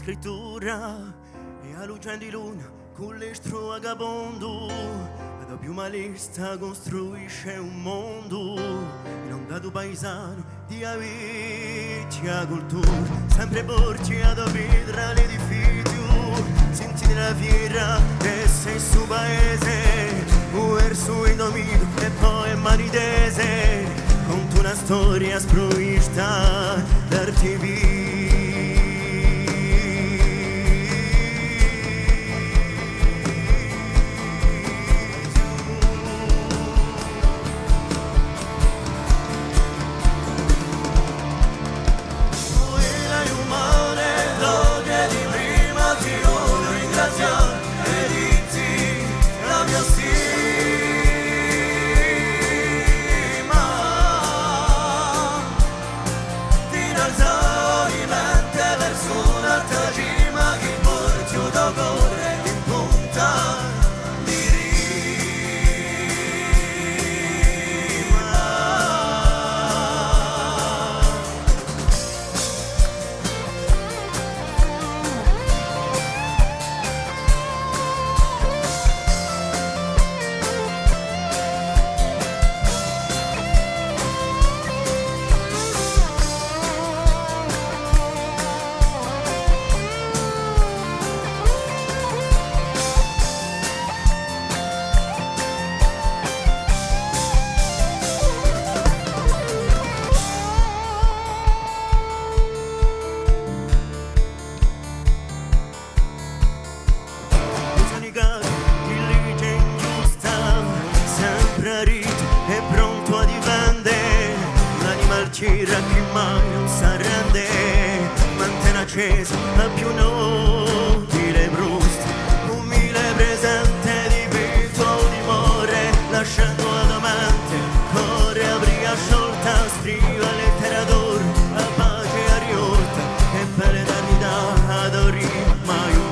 scrittura e a luce di luna con l'estro vagabondo da più malista costruisce un mondo inondato paesano di aviti a cultura sempre porci ad vedere l'edificio senti nella fiera e sei su paese verso il dominio e poi manidese conto una storia sprovvista d'artivi. È pronto a difendere l'anima c'era che mai non si arrende mantiene accesa la più nobile brusta umile presente di vito dimore lasciando la mente corre apri a sciolta scriva letteratura la pace a riolta e per l'eternità adori mai un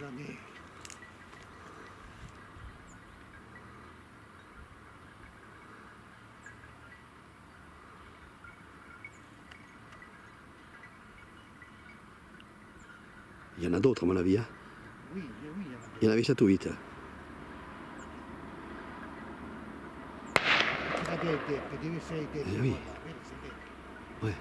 L'année. Il y en a d'autres, à mon avis. Hein. Oui, Il y en avait 7 ou 8. Oui. Ouais.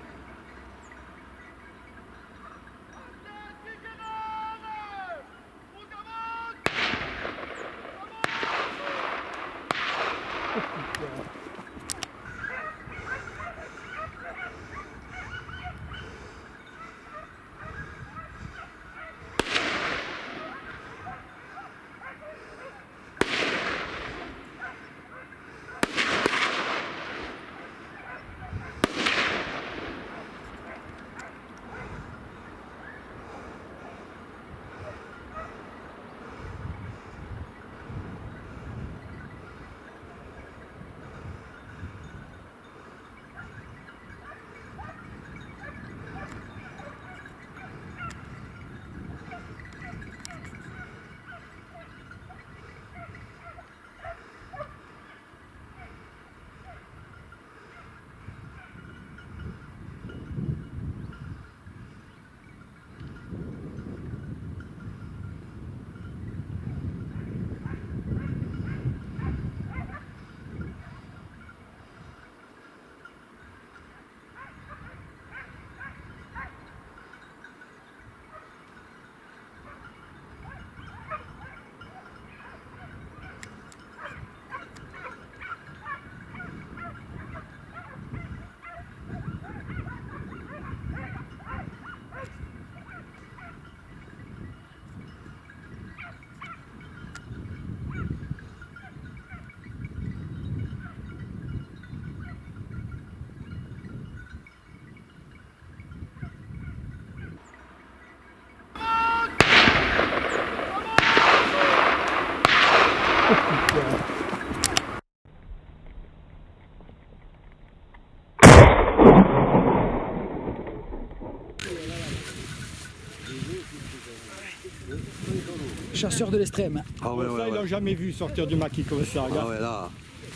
chasseur de l'extrême. Ah ouais, Ça, ouais, ils l'ont ouais. jamais vu sortir du maquis comme ça, Ah regarde. ouais, là.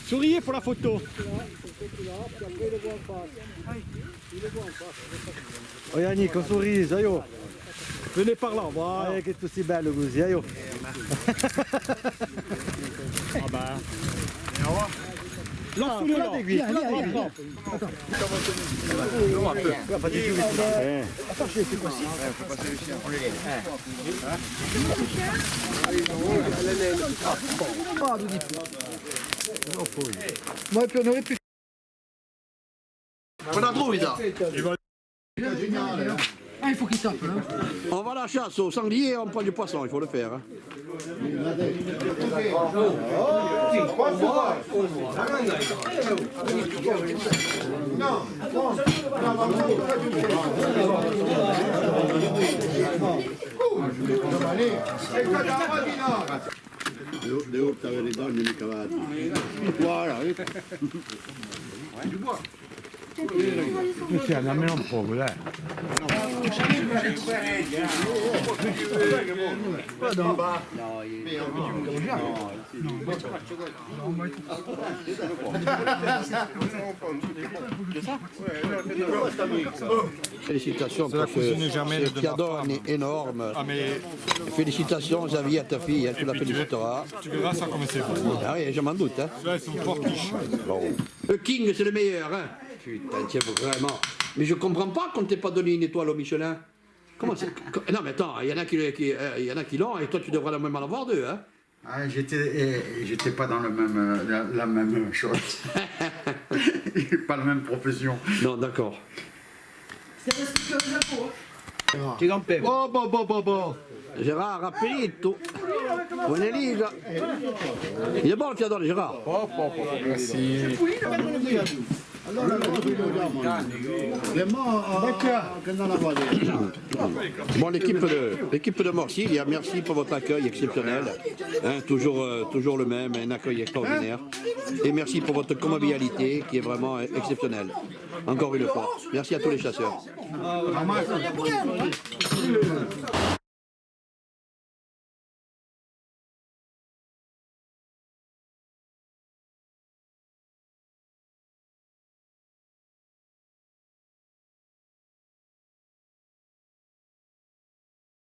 Souriez pour la photo. Oh Yannick, on sourit, Zayo. Venez par là, voilà. Allez, qu'est-ce que c'est belle, le goût, Zayo. Ah bah. Lance-le là. Viens, viens, viens. Moi, puis on aurait pu. On a trouvé ça. Ah, il faut qu'il tape. Hein. On va à la chasse au sanglier, on prend du poisson, il faut le faire. Hein. Devo avere le donne nei cavalli. Voilà. Tiens, amène un peu, là. Félicitations pour ce cadeau énorme. Félicitations Xavier à ta fille, hein, tu la féliciteras. Tu verras ça comme c'est beau. Ah oui, je m'en doute. Hein. Là, ils sont fortiches. Bon. Le King, c'est le meilleur. Hein. Putain, tiens, vraiment. Mais je comprends pas qu'on t'ait pas donné une étoile au Michelin. Comment c'est? Non, mais attends, il y en a qui l'ont et toi, tu devrais même en avoir deux. Hein. Ah, j'étais pas dans le même, la même chose. Pas la même profession. Non, d'accord. Bon. Gérard, rappelito. Buona Liga. Il est bon le fiadone, Gérard. Bon, l'équipe de Morcille, merci pour votre accueil exceptionnel. Hein, toujours le même, un accueil extraordinaire. Et merci pour votre convivialité qui est vraiment exceptionnelle. Encore une fois. Merci à tous les chasseurs.